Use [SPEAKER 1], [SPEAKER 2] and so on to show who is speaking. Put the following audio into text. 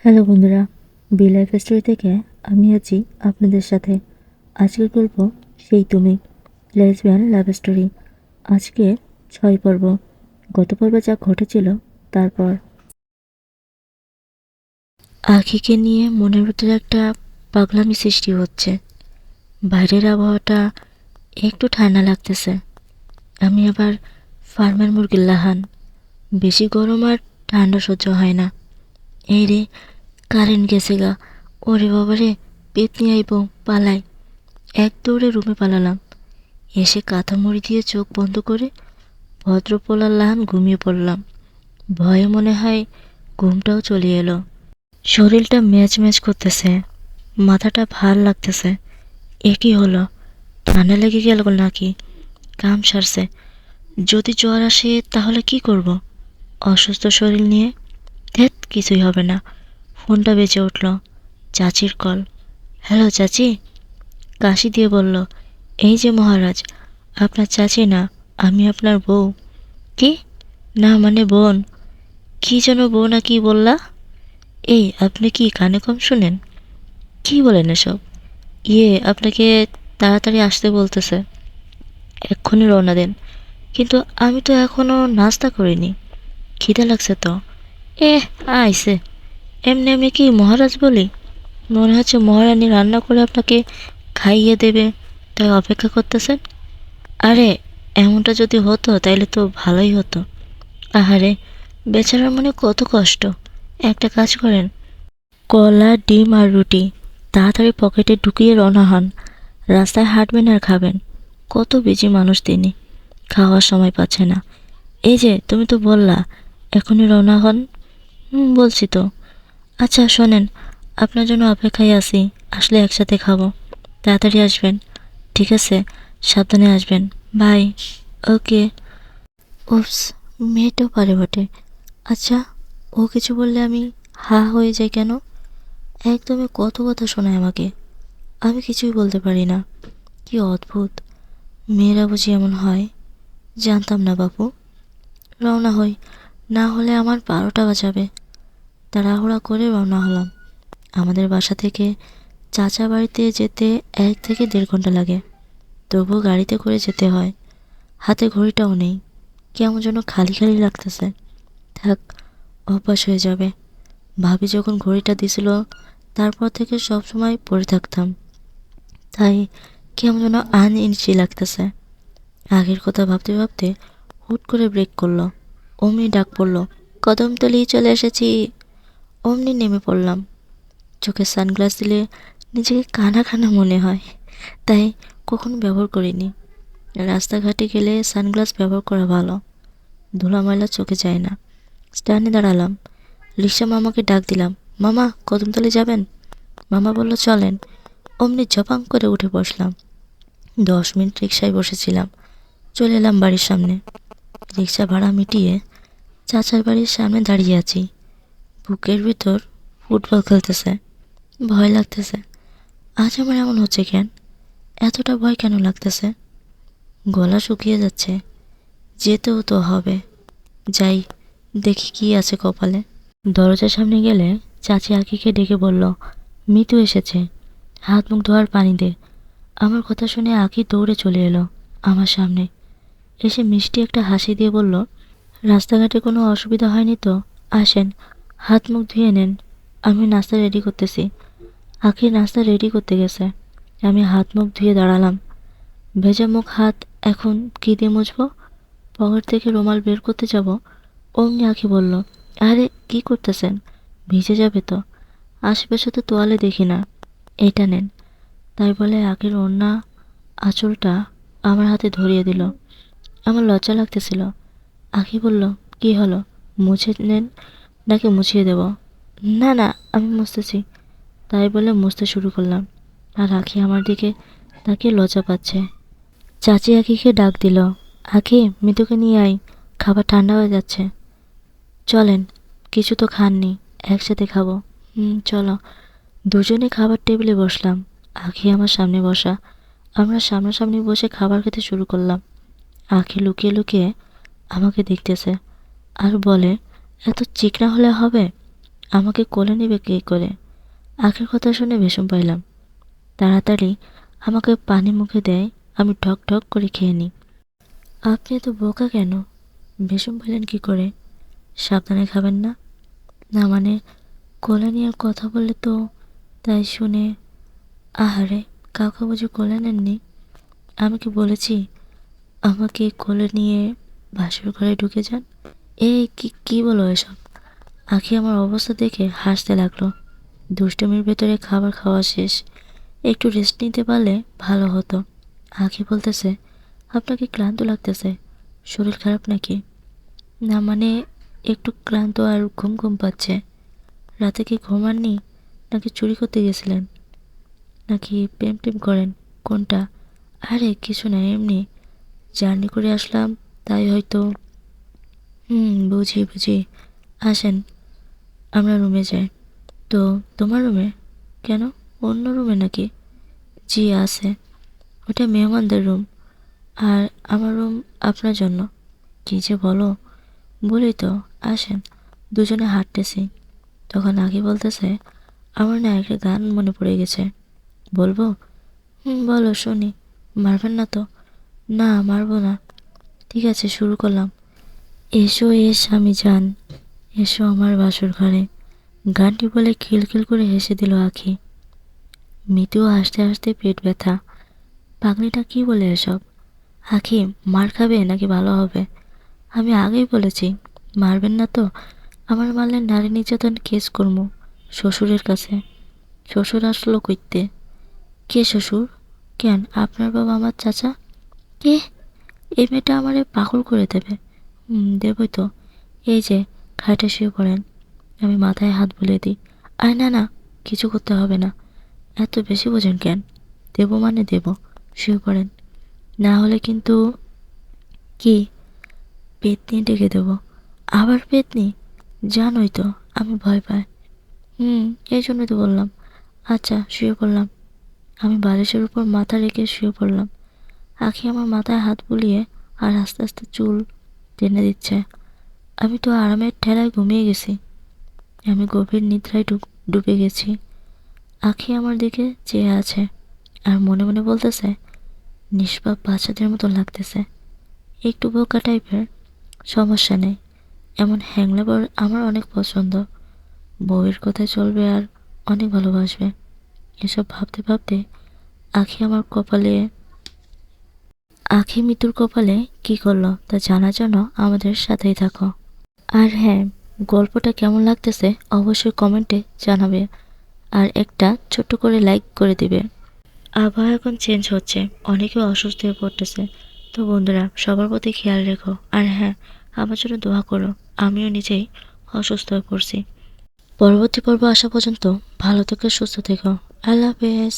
[SPEAKER 1] Hello বন্ধুরা, B life story থেকে আমি আছি আপনাদের সাথে। আজকের গল্প সেই তুমি, লেসবিয়ান লাভ স্টোরি। আজকে 6 পর্ব। গত পর্বে যা ঘটেছিল তারপর। আখিকে নিয়ে মনের ভিতরে একটা পাগলামি সৃষ্টি হচ্ছে। বাইরের আবহাওয়াটা একটু ঠান্ডা লাগতেছে। আমি আবার ফার্মের মুরগির লাহান, বেশি গরম আর ঠান্ডা সহ্য হয় না। এই রে, কারেন্ট গেছে গা। ওরে বাবারে, পেতনি আইব, পালাই। এক দৌড়ে রুমে পালালাম। এসে কাঁথা মুড়ি দিয়ে চোখ বন্ধ করে ভদ্রপোলার লাহান ঘুমিয়ে পড়লাম। ভয়ে মনে হয় ঘুমটাও চলে এলো। শরীরটা ম্যাচ ম্যাচ করতেছে, মাথাটা ভার লাগতেছে। এ কি হলো? ঠান্ডা লেগে গেল নাকি? কাম সারছে। যদি জ্বর আসে তাহলে কি করব? অসুস্থ শরীর নিয়ে ধ্যাত, কিছুই হবে না। ফোনটা বেজে উঠল। চাচির কল। হ্যালো চাচি। কাশি দিয়ে বলল, এই যে মহারাজ, আপনার চাচি না, আমি আপনার বউ। কি? না মানে বোন। কি যেন বউ না কি বললা? এই, আপনি কি কানে কম শুনেন? কি বলেন এসব? আপনাকে তাড়াতাড়ি আসতে বলতেছে, এক্ষুনি রওনা দেন। কিন্তু আমি তো এখনো নাস্তা করিনি, খিদে লাগছে তো। এ আইসে, এমনি এমনি কি মহারাজ বলি? মনে হচ্ছে মহারানী রান্না করে আপনাকে খাইয়ে দেবে, তাই অপেক্ষা করতেছেন। আরে, এমনটা যদি হতো তাইলে তো ভালোই হতো। আহারে, বেচারার মনে কত কষ্ট। একটা কাজ করেন, কলা, ডিম আর রুটি তাড়াতাড়ি পকেটে ঢুকিয়ে রওনা হন। রাস্তায় হাঁটবেন আর খাবেন। কত বিজি মানুষ তিনি, খাওয়ার সময় পাচ্ছে না। এই যে তুমি তো বললা এখনই রওনা হন। বলছি তো। আচ্ছা শোনেন, আপনার জন্য অপেক্ষায় আছি, আসলে একসাথে খাবো। তাড়াতাড়ি আসবেন, ঠিক আছে? সাবধানে আসবেন। বাই। ওকে। উপস, মেয়েটাও পারে বটে। আচ্ছা, ও কিছু বললে আমি হা হয়ে যাই কেন? একদমই কত কথা শোনায় আমাকে, আমি কিছুই বলতে পারি না। কি অদ্ভুত, মেয়েরা বুঝি এমন হয়। জানতাম না বাপু। রওনা হই, না হলে আমার 12টা বাজাবে। তাড়াহুড়া করে রওনা হলাম। আমাদের বাসা থেকে চাচা বাড়িতে যেতে 1 থেকে 1.5 ঘন্টা লাগে। তবুও গাড়িতে করে যেতে হয়। হাতে ঘড়িটাও নেই, কেমন যেন খালি খালি লাগতেছে। থাক, অভ্যাস হয়ে যাবে। ভাবি যখন ঘড়িটা দিছিল তারপর থেকে সব সময় পরে থাকতাম, তাই কেমন যেন আনইজি লাগতেছে। আগের কথা ভাবতে ভাবতে হুট করে ব্রেক করলো। অমনি ডাক পড়লো, কদমতলি চলে এসেছি। অমনি নেমে পড়লাম। চোখে সানগ্লাস দিলে নিজেকে কানা কানা মনে হয়, তাই কখনো ব্যবহার করিনি। রাস্তাঘাটে গেলে সানগ্লাস ব্যবহার করা ভালো, ধুলা ময়লা চোখে যায় না। স্ট্যান্ডে দাঁড়ালাম। রিক্সা মামাকে ডাক দিলাম, মামা কদমতলি যাবেন? মামা বলল চলেন। অমনি ঝপাং করে উঠে বসলাম। 10 মিনিট রিক্সায় বসেছিলাম। চলে এলাম বাড়ির সামনে। রিক্সা ভাড়া মিটিয়ে চাচার বাড়ির সামনে দাঁড়িয়ে আছি। বুকের ভিতর ফুটবল খেলতেছে, ভয় লাগতেছে। আজ আমার এমন হচ্ছে কেন? এতটা ভয় কেন লাগতেছে? গলা শুকিয়ে যাচ্ছে। যেতেও তো হবে। যাই, দেখি কি আছে কপালে। দরজার সামনে গেলে চাচি আঁকিকে ডেকে বলল, মিতু এসেছে, হাত মুখ ধোয়ার পানি দে। আমার কথা শুনে আঁকি দৌড়ে চলে এলো আমার সামনে। এসে মিষ্টি একটা হাসি দিয়ে বলল, রাস্তাঘাটে কোনো অসুবিধা হয়নি তো? আসেন, হাত মুখ ধুয়ে নেন, আমি নাস্তা রেডি করতেছি। আঁকি নাস্তা রেডি করতে গেছে, আমি হাত মুখ ধুয়ে দাঁড়ালাম। ভেজা মুখ হাত এখন কী দিয়ে মুছবো? পকেট থেকে রুমাল বের করতে যাব, অমনি আঁকি বলল, আরে কি করতেছেন, ভিজে যাবে তো। আশেপাশে তো তোয়ালে দেখি না, এটা নেন। তাই বলে আঁকির ওড়না আঁচলটা আমার হাতে ধরিয়ে দিল। আমার লজ্জা লাগতেছিল। আঁকি বলল, কি হলো, মুছে নেন নাকি মুছিয়ে দেব? না না, আমি মুছতেছি। তাই বলে মুছতে শুরু করলাম। আর আঁকি আমার দিকে তাকিয়ে লজ্জা পাচ্ছে। চাচি আঁকিকে ডাক দিল, আঁকি মৃদুকে নিয়ে আয়, খাবার ঠান্ডা হয়ে যাচ্ছে। চলেন, কিছু তো খাননি, একসাথে খাবো। চলো। দুজনে খাবার টেবিলে বসলাম। আঁকি আমার সামনে বসা। আমরা সামনাসামনি বসে খাবার খেতে শুরু করলাম। আঁকি লুকিয়ে লুকিয়ে আমাকে দেখতেছে আর বলে, এত চিকনা হলে হবে? আমাকে কোলে নেবে কী করে? আখির কথা শুনে ভীষণ পাইলাম। তাড়াতাড়ি আমাকে পানি মুখে দেয়, আমি ঢক ঢক করে খেয়ে নিই। আপনি এত বোকা কেন? ভীষণ পেলেন কী করে? সাবধানে খাবেন না? না মানে, কোলে নিয়ে কথা বললে তো, তাই শুনে। আহারে, কাউকে বুঝি কোলে নেননি? আমি কি বলেছি আমাকে কোলে নিয়ে বাসর ঘরে ঢুকে যান? এই কি কি বলো এসব? আখি আমার অবস্থা দেখে হাসতে লাগলো। দুষ্টুমির ভেতরে খাবার খাওয়া শেষ, একটু রেস্ট নিতে পারলে ভালো হতো। আখি বলতেছে, আপনাকে ক্লান্ত লাগতেছে, শরীর খারাপ নাকি? না মানে, একটু ক্লান্ত আর ঘুম ঘুম পাচ্ছে। রাতে কি ঘুমাননি? নাকি চুরি করতে গেছিলেন? নাকি প্রেম টেম করেন? কোনটা? আরে কিছু না, এমনি জার্নি করে আসলাম, তাই হয়তো। বুঝি বুঝি। আসেন, আমরা রুমে যাই। তো তোমার রুমে? কেন, অন্য রুমে নাকি? জি আছে, ওটা মেহমানদের রুম, আর আমার রুম আপনার জন্য। কি যে বলো! বলি তো, আসেন। দুজনে হাঁটতেছি, তখন আগে বলতেছে, আমার না একটা গান মনে পড়ে গেছে, বলবো? বলো শুনি। মারবেন না তো? না, মারবো না। ঠিক আছে, শুরু করলাম। এসো এ স্বামী জান, এসো আমার বাসর ঘরে। গানটি বলে খিলখিল করে হেসে দিল আখি। মিতুও হাসতে হাসতে পেট ব্যথা। পাগলিটা কি বলে এসব? আখি, মার খাবে নাকি ভালো হবে? আমি আগেই বলেছি, মারবেন না তো? আমার মারলে নারী নির্যাতন কেস করবো শ্বশুরের কাছে। শ্বশুর আসলো কইতে? কে শ্বশুর? কেন, আপনার বাবা আমার চাচা? কে? এই মেয়েটা আমারে পাগল করে দেবে। দেবই তো। এই যে, খাটে শুয়ে পড়েন, আমি মাথায় হাত বুলিয়ে দিই। আর না না, কিছু করতে হবে না। এত বেশি বোঝেন কেন? দেবো মানে দেবো, শুয়ে পড়েন। না হলে কিন্তু। কি? পেতনি ডেকে দেবো? আবার পেতনি? জানোই তো আমি ভয় পাই। এই জন্যই তো বললাম। আচ্ছা, শুয়ে পড়লাম। আমি বালিশের উপর মাথা রেখে শুয়ে পড়লাম। আখি আমার মাথায় হাত বুলিয়ে আর আস্তে আস্তে চুল টেনে দিচ্ছে। আমি তো আরামের ঠেলায় ঘুমিয়ে গেছি। আমি গভীর নিদ্রায় ডুবে গেছি। আখি আমার দিকে চেয়ে আছে আর মনে মনে বলতেছে, নিষ্পাপ বাচ্চাদের মতো লাগতেছে, একটু বোকা টাইপের। সমস্যা নেই, এমন হ্যাংলা বর আমার অনেক পছন্দ। বউয়ের কথায় চলবে আর অনেক ভালোবাসবে। এসব ভাবতে ভাবতে আখি আমার কপালে আখি মিতুর কপালে কি করলো তা জানার জন্য আমাদের সাথেই থাকো। আর হ্যাঁ, গল্পটা কেমন লাগতেছে অবশ্যই কমেন্টে জানাবে, আর একটা ছোট্ট করে লাইক করে দিবে। আবহাওয়া এখন চেঞ্জ হচ্ছে, অনেকে অসুস্থ হয়ে পড়তেছে। তো বন্ধুরা, সবার প্রতি খেয়াল রেখো, আর হ্যাঁ, আমার জন্য দোয়া করো। আমিও নিজেই অসুস্থ হয়ে পড়ছি। পরবর্তী পর্ব আসা পর্যন্ত ভালো থেকো, সুস্থ থেকো। আল্লাহ হাফেজ।